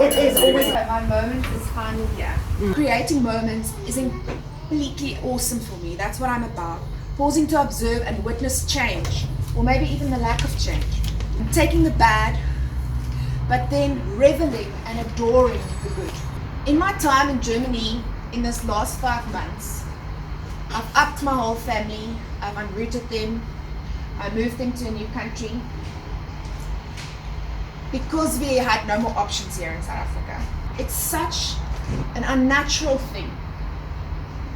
It is always my moment is finally here. Creating moments is completely awesome for me. That's what I'm about. Pausing to observe and witness change, or maybe even the lack of change. Taking the bad, but then reveling and adoring the good. In my time in Germany, in this last 5 months, I've upped my whole family. I've unrooted them. I moved them to a new country because we had no more options here in South Africa. It's such an unnatural thing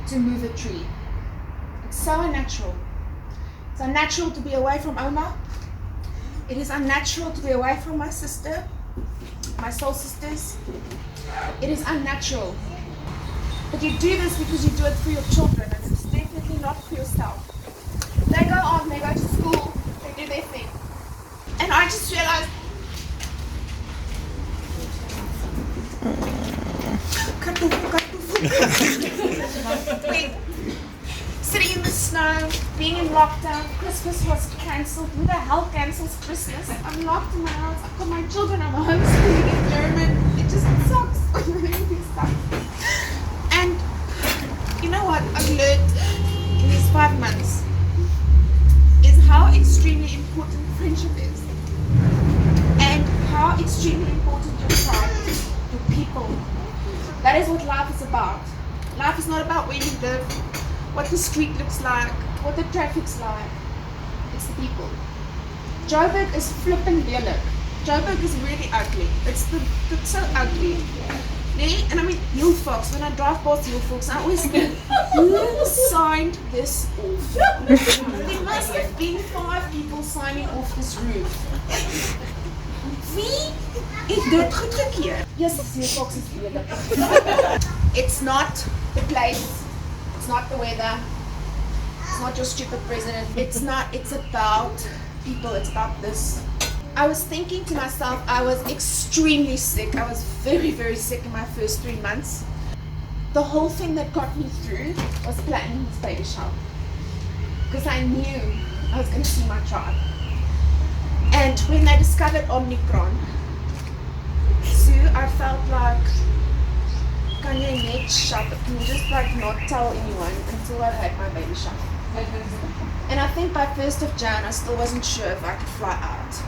to move a tree. It's so unnatural. It's unnatural to be away from Oma. It is unnatural to be away from my sister, my soul sisters. It is unnatural. But you do this because you do it for your children, and it's definitely not for yourself. They go on, they go to school, they do their thing. And I just realized, we're sitting in the snow, being in lockdown, Christmas was cancelled. Who the hell cancels Christmas? I'm locked in my house, I've got my children, I'm homeschooling in German. It just sucks. It really sucks. And you know what I've learned in these 5 months is how extremely important friendship is, and how extremely important your tribe is, your people. That is what life is about. Life is not about where you live, what the street looks like, what the traffic's like. It's the people. Joburg is flippin' lelijk. Joburg is really ugly. It's so ugly. Nee, and I mean, Heelfox, when I drive past Heelfox, I always think, who signed this off? There must have been 5 people signing off this roof. Wie het dit goedgekeur? Yes, Heelfox is lelijk. It's not the place, it's not the weather, it's not your stupid president, it's about people, it's about this. I was thinking to myself, I was extremely sick. I was very, very sick in my first 3 months. The whole thing that got me through was planning this baby shower. Because I knew I was going to see my tribe. And when they discovered Omicron, Sue, I felt like, can you net shut up? Can you just like not tell anyone until I've had my baby shower? And I think by 1st of Jan, I still wasn't sure if I could fly out.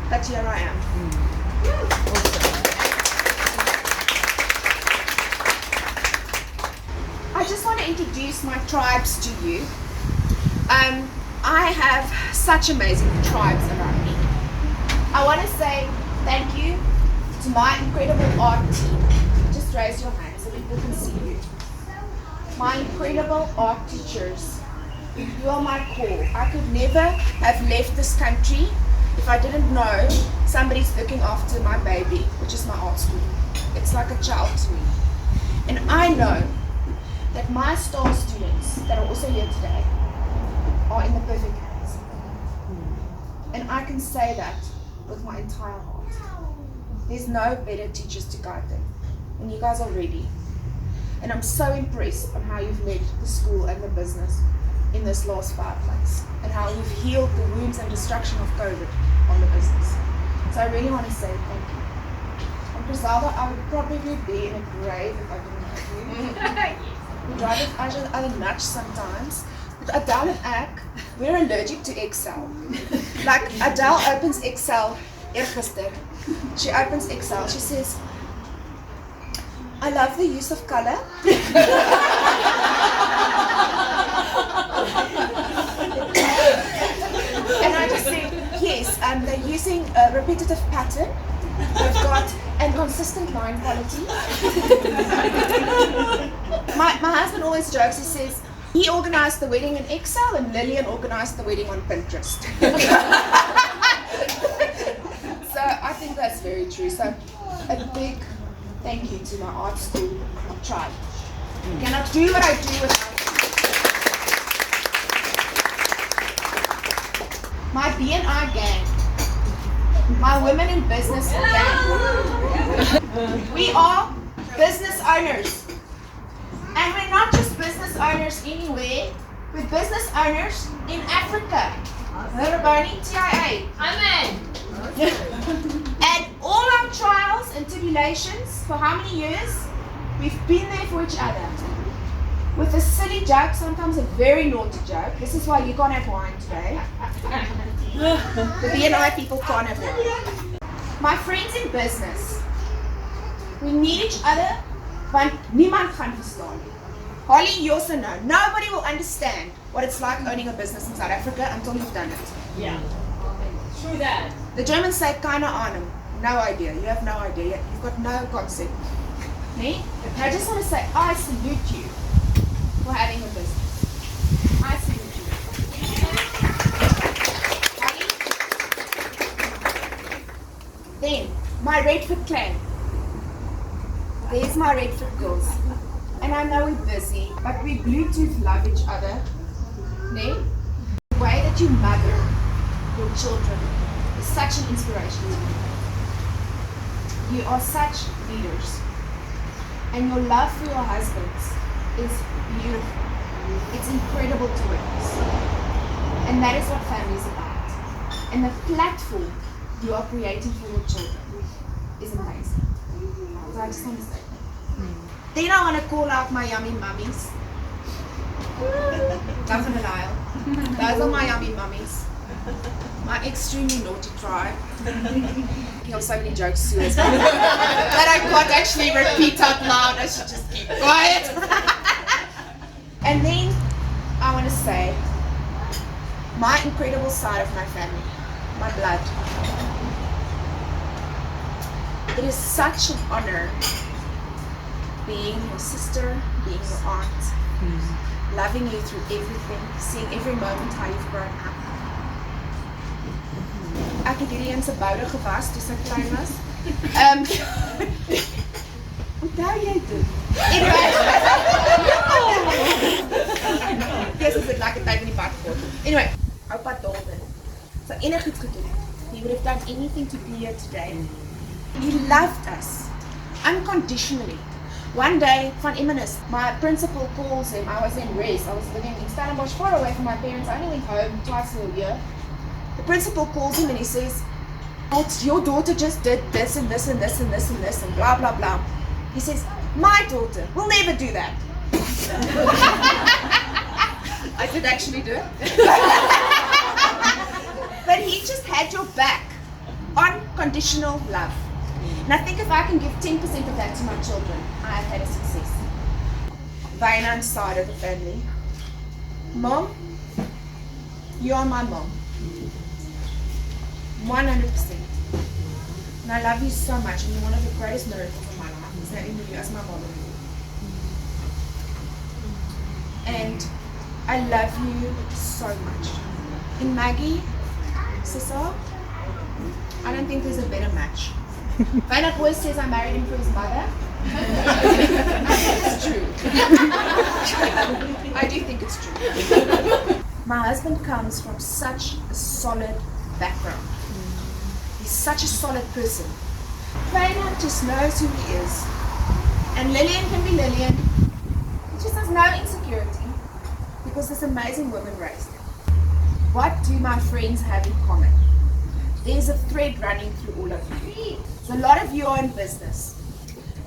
But here I am. I just want to introduce my tribes to you. I have such amazing tribes around me. I want to say thank you to my incredible art team. Just raise your hand so people can see you. My incredible art teachers. You are my core. I could never have left this country if I didn't know somebody's looking after my baby, which is my art school. It's like a child to me. And I know that my star students that are also here today are in the perfect hands. And I can say that with my entire heart. There's no better teachers to guide them. And you guys are ready. And I'm so impressed on how you've led the school and the business in this last 5 months, and how you've healed the wounds and destruction of COVID on the business. So I really want to say thank you. And Griselda, I would probably be in a grave if I didn't have you. We drive with other nuts sometimes, but Adele and Ak, we're allergic to Excel. Like Adele opens Excel, eergister. She opens Excel, she says, I love the use of color. And I just say, yes, they're using a repetitive pattern. They've got and consistent line quality. My husband always jokes, he says, he organized the wedding in Excel and Lillian organized the wedding on Pinterest. So I think that's very true. So a big thank you to my art school tribe. I cannot do what I do without my BNI gang, my women in business gang. We are business owners. And we're not just business owners anywhere, we're business owners in Africa. Raboni TIA. Amen. And all our trials and tribulations, for how many years? We've been there for each other. With a silly joke, sometimes a very naughty joke. This is why you can't have wine today. The BNI people can't have wine. My friends in business, we need each other, want niemand gaan verstaan nie. Holly, you also know. Nobody will understand what it's like owning a business in South Africa until you've done it. Yeah. True that. The Germans say keine Ahnung. No idea. You have no idea. You've got no concept. Me? And I just want to say, I salute you for having a business. I salute you. Holly? Then, my Redford clan. There's my Redford girls. And I know we're busy, but we Bluetooth love each other. Nee? The way that you mother your children is such an inspiration to me. You are such leaders. And your love for your husbands is beautiful. It's incredible to witness. And that is what family is about. And the platform you are creating for your children is amazing. So I just want to say that. Then I want to call out my yummy mummies. Love and Lyle. Those are my yummy mummies. My extremely naughty tribe. I have so many jokes too as well. That I can't actually repeat out loud. I should just keep quiet. And then I want to say my incredible side of my family, my blood. It is such an honor being your sister, being your aunt, loving you through everything, seeing every moment how you've grown up. Ek het hierdie in se boude gewas toe sy klein was. Onthou jy dit? Yes, it's like a tyd in die bad gehad. Anyway, oupa Dalton. So enigiets gedoen. He would have done anything to be here today. He loved us unconditionally. One day, Van Immenis, my principal calls him. I was in Res. I was living in Stellenbosch, far away from my parents. I only went home twice a year. The principal calls him and he says, "Oh, your daughter just did this and this and this and this and this and blah blah blah." He says, "My daughter will never do that." I did actually do it. But he just had your back. Unconditional love. And I think if I can give 10% of that to my children, I have had a success. Wynand's side of the family. Mom, you are my mom. 100%. And I love you so much, and you're one of the greatest miracles of my life, is having you as my mom. And I love you so much. And Maggie, Sissa, I don't think there's a better match. Wynand always says I married him for his mother. It's true. I do think it's true. My husband comes from such a solid background. He's such a solid person. Wynand just knows who he is. And Lillian can be Lillian. She just has no insecurity because this amazing woman raised him. What do my friends have in common? There's a thread running through all of you. So a lot of you are in business.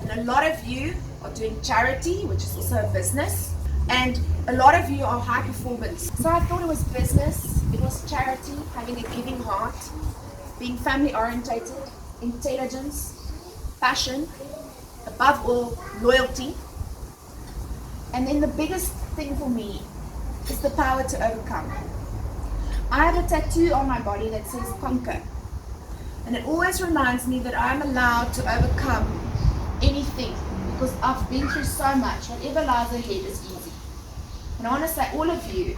And a lot of you are doing charity, which is also a business. And a lot of you are high performance. So I thought it was business, it was charity, having a giving heart, being family orientated, intelligence, passion, above all, loyalty. And then the biggest thing for me is the power to overcome. I have a tattoo on my body that says conquer. And it always reminds me that I'm allowed to overcome anything because I've been through so much. Whatever lies ahead is easy. And I want to say all of you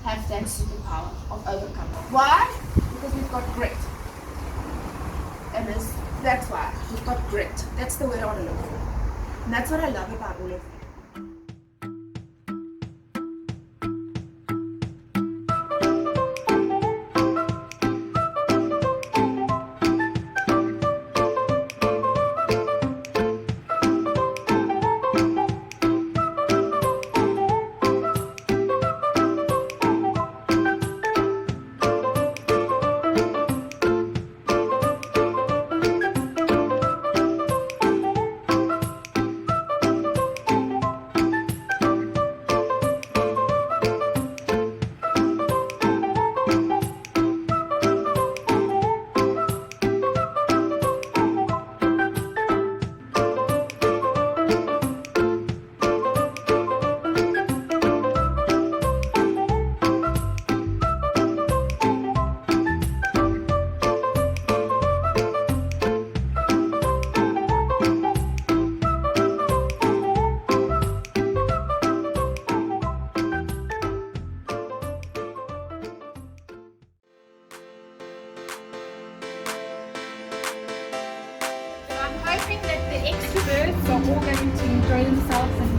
have that superpower of overcoming. Why? Because we've got grit. And that's why. We've got grit. That's the word I want to look for. And that's what I love about all of you. extroverts are all going to enjoy themselves, and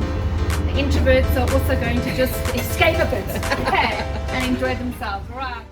the introverts are also going to just escape a bit, okay, and enjoy themselves. All right.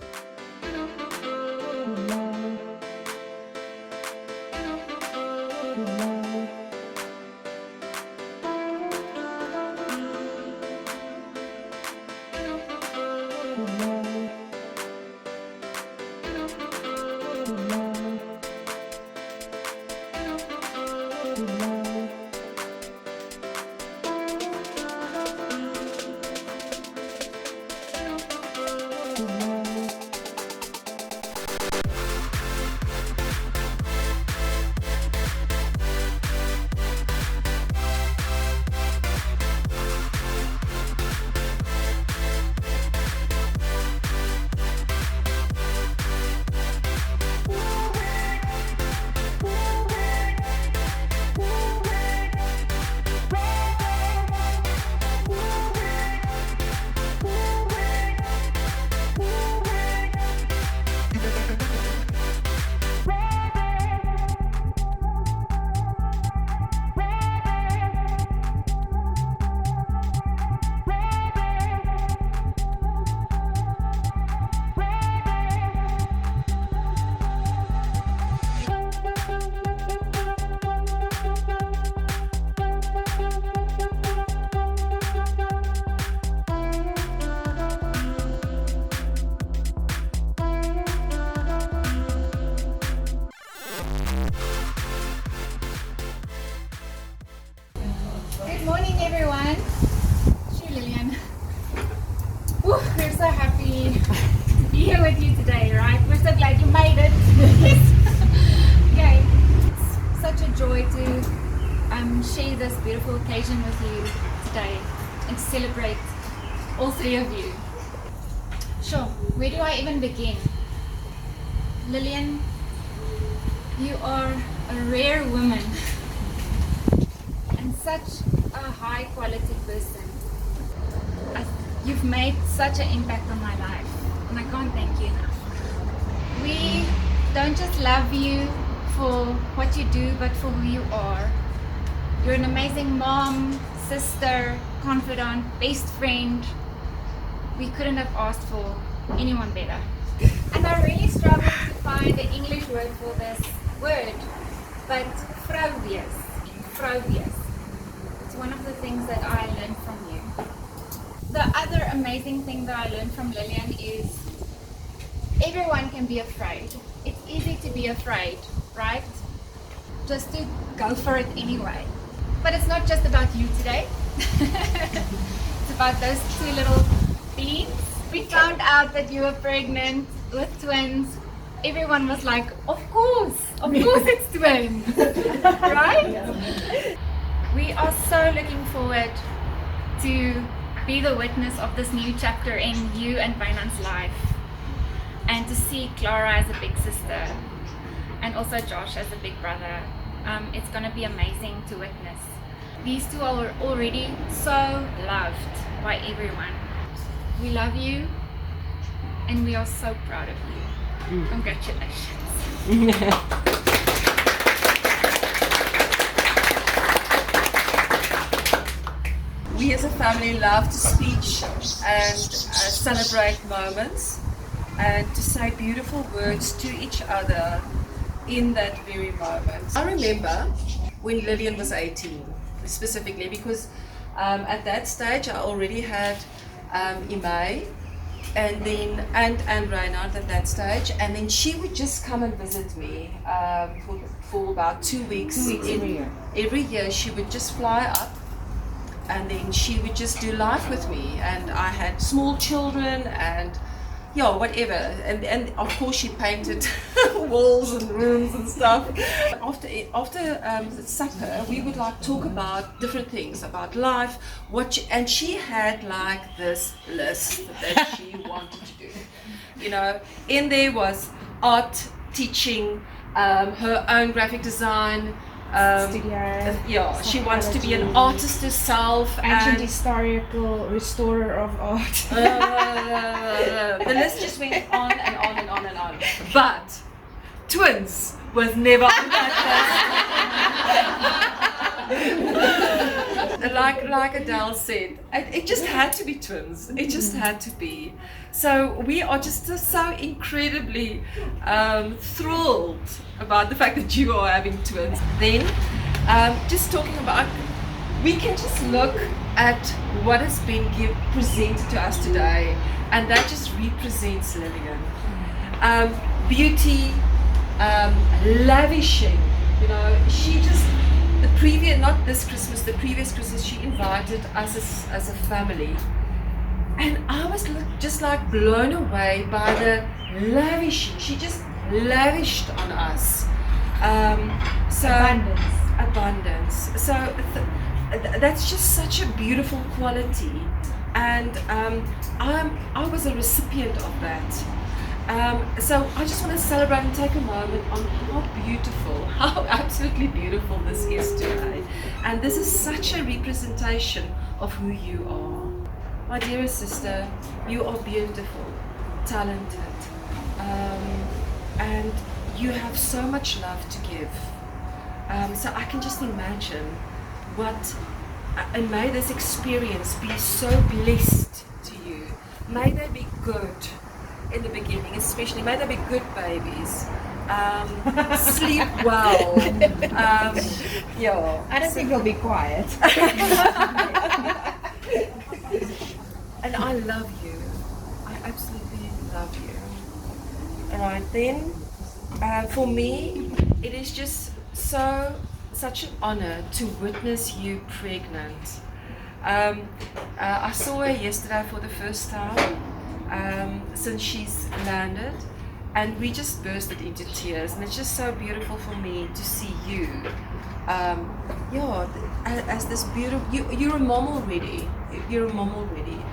Good morning, everyone. Sure, Lillian. Woo, we're so happy to be here with you today, right? We're so glad you made it. Okay, it's such a joy to share this beautiful occasion with you today and to celebrate all three of you. Sure, where do I even begin? Lillian, you are a rare woman. Such a high quality person. You've made such an impact on my life, and I can't thank you enough. We don't just love you for what you do, but for who you are. You're an amazing mom, sister, confidant, best friend. We couldn't have asked for anyone better. And I really struggled to find the English word for this word, but vrou wees. It's one of the things that I learned from you. The other amazing thing that I learned from Lillian is everyone can be afraid. It's easy to be afraid, right? Just to go for it anyway. But it's not just about you today. It's about those two little beings. We found out that you were pregnant with twins. Everyone was like, of course it's twins, right? Yeah. We are so looking forward to be the witness of this new chapter in you and Wynand's life, and to see Clara as a big sister and also Josh as a big brother. It's going to be amazing to witness. These two are already so loved by everyone. We love you and we are so proud of you. Congratulations. We as a family love to speech and celebrate moments and to say beautiful words to each other in that very moment. I remember when Lillian was 18, specifically, because at that stage I already had Imai and then and Reinhard at that stage, and then she would just come and visit me for about 2 weeks. Every year she would just fly up, and then she would just do life with me, and I had small children and whatever, and of course she painted walls and rooms and stuff. After supper we would talk about different things about life, and she had this list that she wanted to do. In there was art, teaching, her own graphic design, studio. She wants to be an artist herself. Ancient historical restorer of art. The list just went on and on and on and on. But twins was never on that like Adele said, it just had to be twins. It just had to be. So we are just so incredibly thrilled about the fact that you are having twins. Then, just talking about, we can just look at what has been presented to us today, and that just represents Lillian. Beauty, lavishing. You know, she just, not this Christmas, the previous Christmas, she invited us as a family. And I was just like blown away by the lavishing. She just lavished on us. Abundance. So that's just such a beautiful quality. And I was a recipient of that. So I just want to celebrate and take a moment on how absolutely beautiful this is today. And this is such a representation of who you are. My dearest sister, you are beautiful, talented, and you have so much love to give. So I can just imagine and may this experience be so blessed to you. May they be good in the beginning, especially. May they be good babies. Sleep well. I don't think they'll be quiet. And I love you. I absolutely love you. Alright, then, for me, it is just such an honor to witness you pregnant. I saw her yesterday for the first time since she's landed, and we just bursted into tears, and it's just so beautiful for me to see you. As this beautiful, you're a mom already. You're a mom already.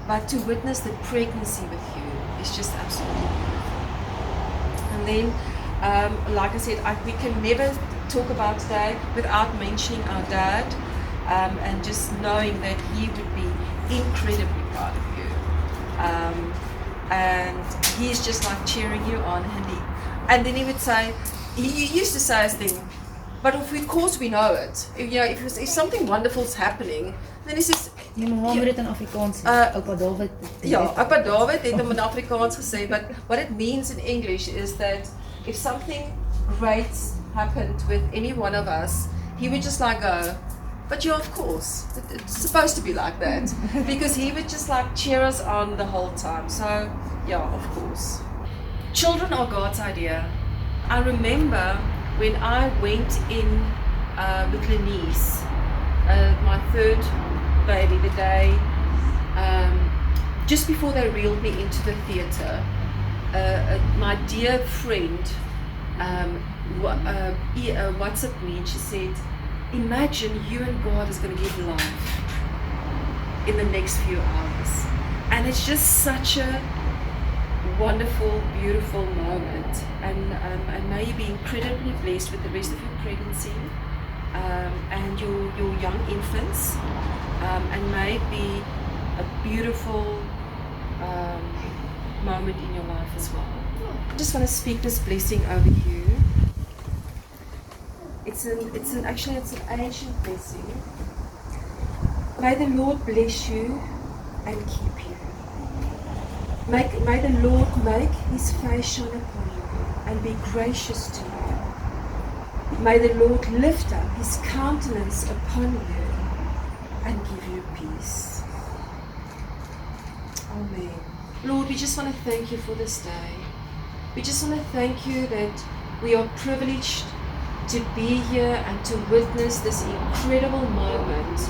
But to witness the pregnancy with you is just absolutely beautiful. And then, like I said, we can never talk about today without mentioning our dad, and just knowing that he would be incredibly proud of you. And he's just like cheering you on, and then he would say, he used to say this thing, but of course we know it. If something wonderful's happening, then he says, Nee, maar moet dit in Afrikaans sê. Oupa David. Oupa David het hom in Afrikaans gesê, but what it means in English is that if something great happened with any one of us, he would just like go, but of course, it's supposed to be like that. Because he would just like cheer us on the whole time. So, of course. Children are God's idea. I remember when I went in with Lenice, my third baby, the day just before they reeled me into the theatre, my dear friend WhatsApped me, and she said, imagine you and God is going to give life in the next few hours. And it's just such a wonderful, beautiful moment, and may you be incredibly blessed with the rest of your pregnancy, and your young infants, and may it be a beautiful moment in your life as well. I just want to speak this blessing over you. It's an ancient blessing. May the Lord bless you and keep you. May the Lord make his face shine upon you and be gracious to you. May the Lord lift up his countenance upon you and give you peace. Amen. Lord, we just want to thank you for this day. We just want to thank you that we are privileged to be here and to witness this incredible moment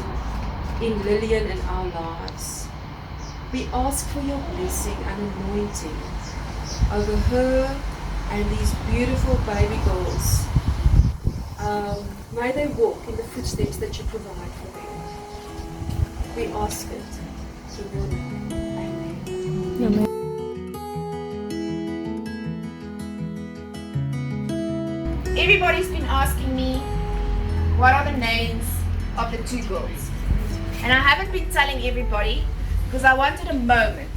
in Lillian and our lives. We ask for your blessing and anointing over her and these beautiful baby girls. May they walk in the footsteps that you provide for them. We ask it in your name. Amen. Everybody's been asking me what are the names of the two girls, and I haven't been telling everybody because I wanted a moment,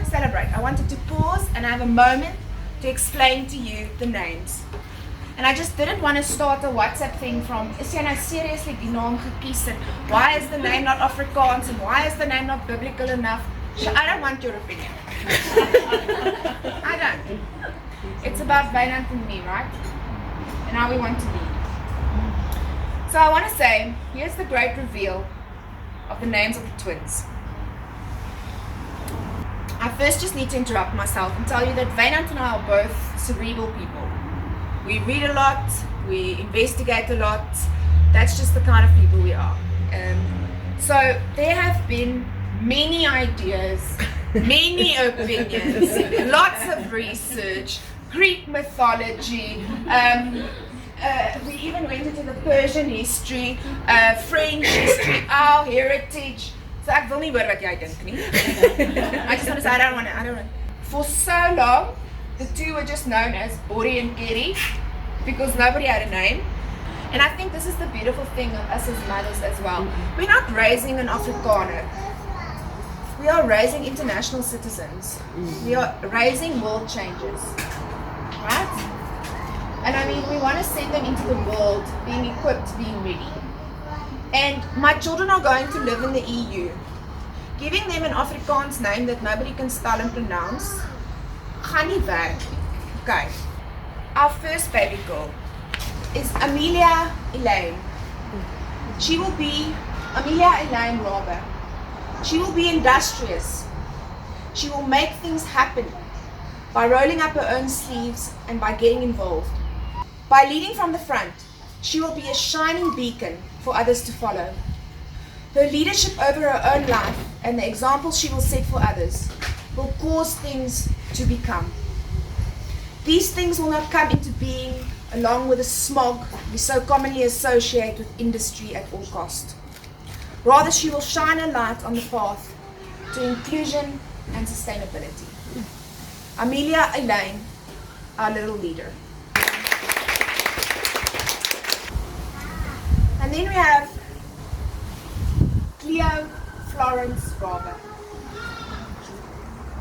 celebrate. I wanted to pause and have a moment to explain to you the names. And I just didn't want to start a WhatsApp thing from, is jy nou seriously die naam gekies and why is the name not Afrikaans and why is the name not biblical enough? I don't want your opinion. I don't. It's about Wynand and me, right? And how we want to be. So I want to say, here's the great reveal of the names of the twins. I first just need to interrupt myself and tell you that Wynand and I are both cerebral people. We read a lot, we investigate a lot. That's just the kind of people we are. So there have been many ideas, many opinions, lots of research, Greek mythology, we even went into the Persian history, French history, our heritage. So ek wil nie hoor wat jy dink nie. I just want to say I don't want to. For so long, the two were just known as Borrie and Kerry because nobody had a name. And I think this is the beautiful thing of us as mothers as well. We're not raising an Afrikaner. We are raising international citizens. We are raising world changers. Right? And I mean, we want to send them into the world being equipped, being ready. And my children are going to live in the EU. Giving them an Afrikaans name that nobody can spell and pronounce, gaan nie werk. Okay. Our first baby girl is Amelia Elaine. She will be Amelia Elaine Rabe. She will be industrious. She will make things happen by rolling up her own sleeves and by getting involved. By leading from the front, she will be a shining beacon for others to follow. Her leadership over her own life and the example she will set for others will cause things to become. These things will not come into being along with the smog we so commonly associate with industry at all cost. Rather, she will shine a light on the path to inclusion and sustainability. Amelia Elaine, our little leader. And then we have Cleo Florence Rabe.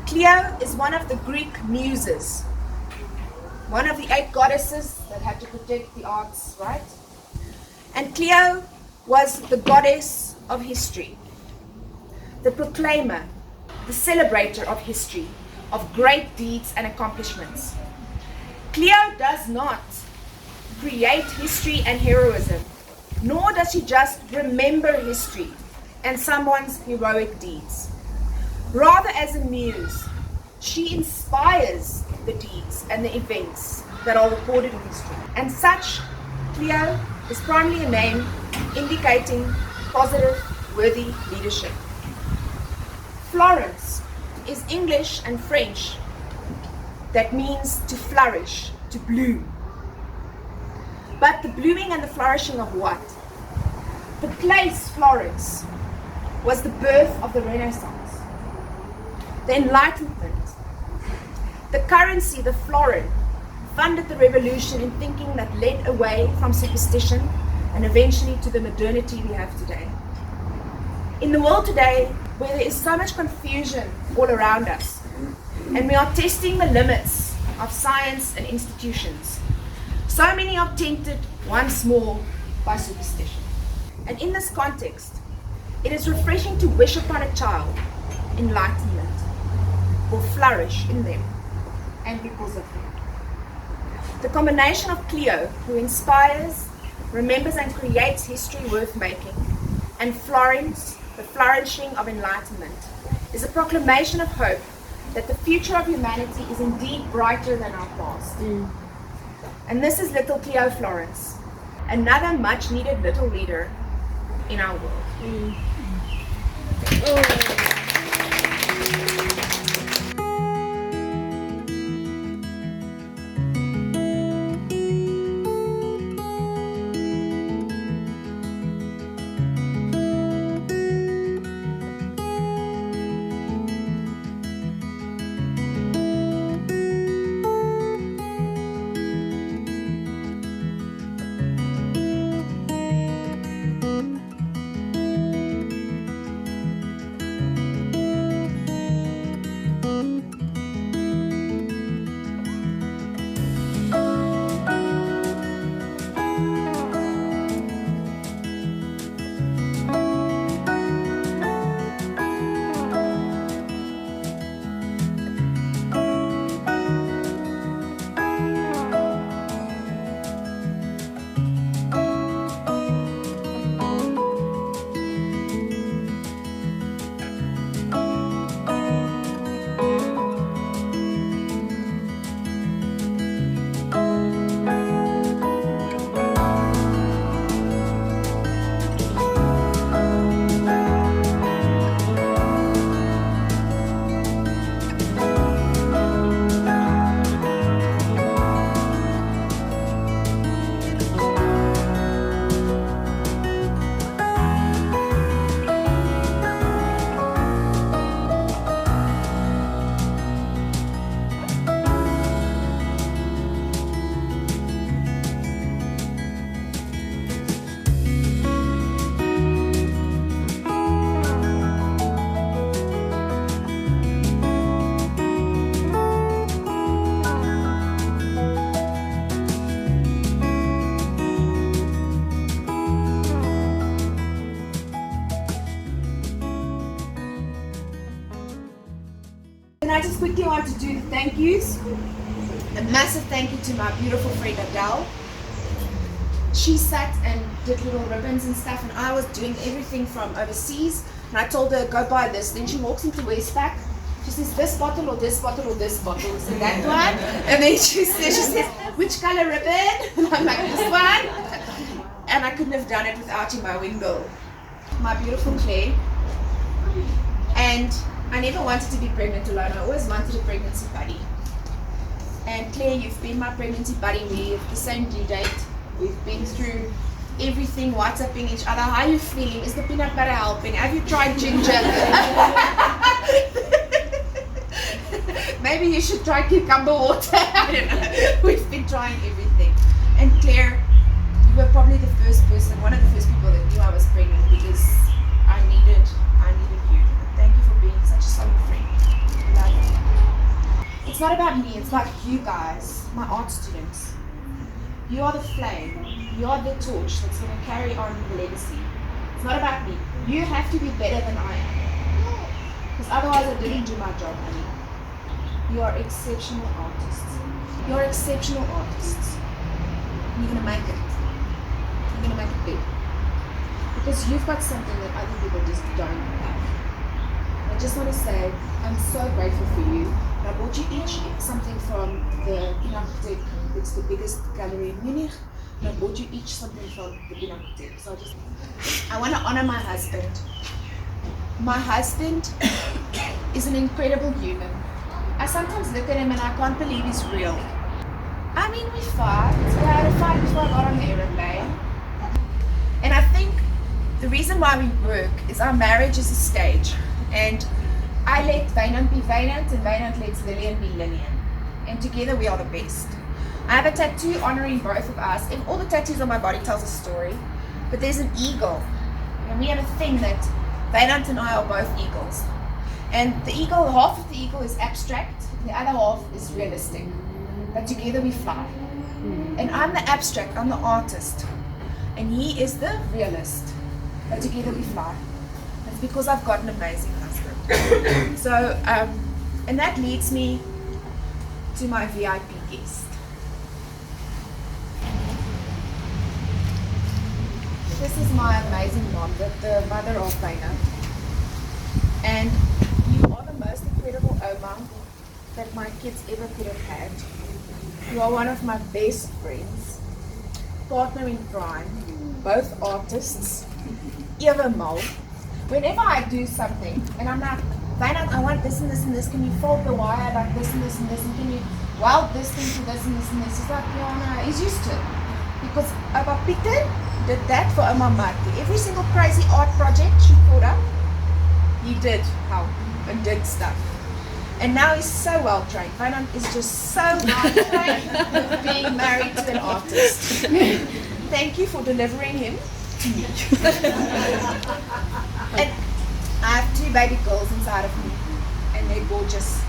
Cleo is one of the Greek muses, one of the 8 goddesses that had to protect the arts, right? And Cleo was the goddess of history, the proclaimer, the celebrator of history, of great deeds and accomplishments. Cleo does not create history and heroism, nor does she just remember history and someone's heroic deeds. Rather, as a muse, she inspires the deeds and the events that are recorded in history. And such, Cleo is primarily a name indicating positive, worthy leadership. Florence is English and French that means to flourish, to bloom. But the blooming and the flourishing of what? The place Florence was the birth of the Renaissance, the Enlightenment. The currency, the florin, funded the revolution in thinking that led away from superstition and eventually to the modernity we have today. In the world today, where there is so much confusion all around us, and we are testing the limits of science and institutions, so many are tempted once more by superstition. And in this context, it is refreshing to wish upon a child enlightenment will flourish in them and because of them. The combination of Cleo, who inspires, remembers and creates history worth making, and Florence, the flourishing of enlightenment, is a proclamation of hope that the future of humanity is indeed brighter than our past. And this is little Cleo Florence, another much needed little leader in our world. I just quickly want to do the thank yous. A massive thank you to my beautiful friend Adele. She sat and did little ribbons and stuff, and I was doing everything from overseas. And I told her, go buy this. Then she walks into Westpac. She says, this bottle or this bottle or this bottle. I said, that one. And then she says, which color ribbon? And I'm like, this one. And I couldn't have done it without you, my window. My beautiful Claire. And I never wanted to be pregnant alone. I always wanted a pregnancy buddy. And Claire, you've been my pregnancy buddy. We have the same due date. We've been through everything, WhatsApping each other. How are you feeling? Is the peanut butter helping? Have you tried ginger? Maybe you should try cucumber water. I don't know. We've been trying everything. And Claire, you were probably the first person, one of the first people that knew I was pregnant, because I needed you. Thank you for being such a solid friend. I love you. It's not about me, it's about you guys, my art students. You are the flame. You are the torch that's going to carry on the legacy. It's not about me. You have to be better than I am. Because otherwise I didn't do my job, honey. You are exceptional artists. You're exceptional artists. And you're going to make it. You're going to make it big. Because you've got something that other people just don't have. I just want to say, I'm so grateful for you. And I bought you each something from the Pinakothek. It's the biggest gallery in Munich. And I bought you each something from the Pinakothek. So I want to honor my husband. My husband is an incredible human. I sometimes look at him and I can't believe he's real. I mean, we fight. We had a fight before I got on the aeroplane. And I think the reason why we work is our marriage is a stage. And I let Wynand be Wynand and Wynand lets Lillian be Lillian. And together we are the best. I have a tattoo honoring both of us, and all the tattoos on my body tells a story. But there's an eagle. And we have a thing that Wynand and I are both eagles. And the eagle, half of the eagle is abstract, the other half is realistic. But together we fly. And I'm the abstract, I'm the artist. And he is the realist. But together we fly. It's because I've got an amazing husband. So, and that leads me to my VIP guest. This is my amazing mom, the mother of Wynand. And you are the most incredible Oma that my kids ever could have had. You are one of my best friends, partner in crime, both artists, ever mal. Whenever I do something, and I'm like, Wynand, I want this and this and this, can you fold the wire like this and this and this, and can you weld this thing to this and this and this? He's like, yeah, no, he's used to it. Because Opa Pieter did that for Oma Martie. Every single crazy art project she thought up, he did help and did stuff. And now he's so well trained. Wynand is just so well trained being married to an artist. Thank you for delivering him to me. And I have 2 baby girls inside of me, and they're gorgeous.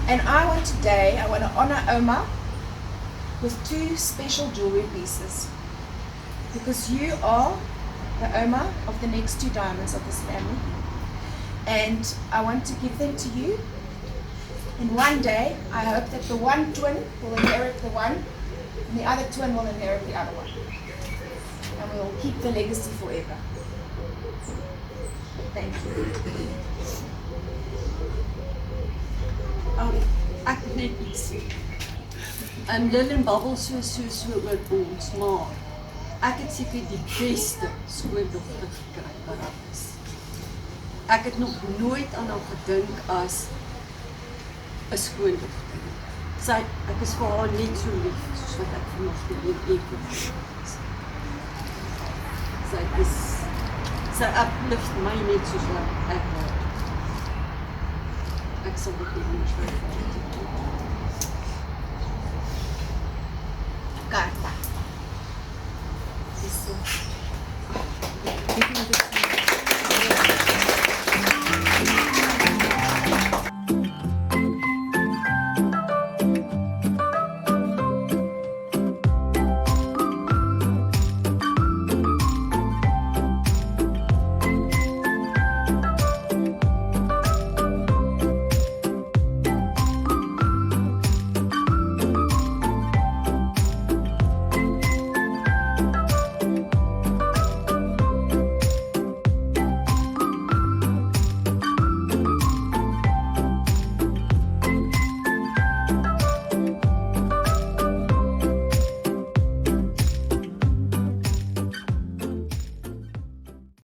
And I want to honor Oma with 2 special jewelry pieces. Because you are the Oma of the next 2 diamonds of this family. And I want to give them to you. And one day, I hope that the one twin will inherit the one, and the other twin will inherit the other one. And we will keep the legacy forever. Thank you. Ek het net iets sê. Lillian babbel so oor ons, maar ek het seker die beste skoondogter gekry wat daar is. Ek het nog nooit aan haar gedink as 'n skoondogter. Ek is vir haar net so lief soos wat ek vir my is. Sy uplift my net soos wat ek haar. Ek sal dit nie meer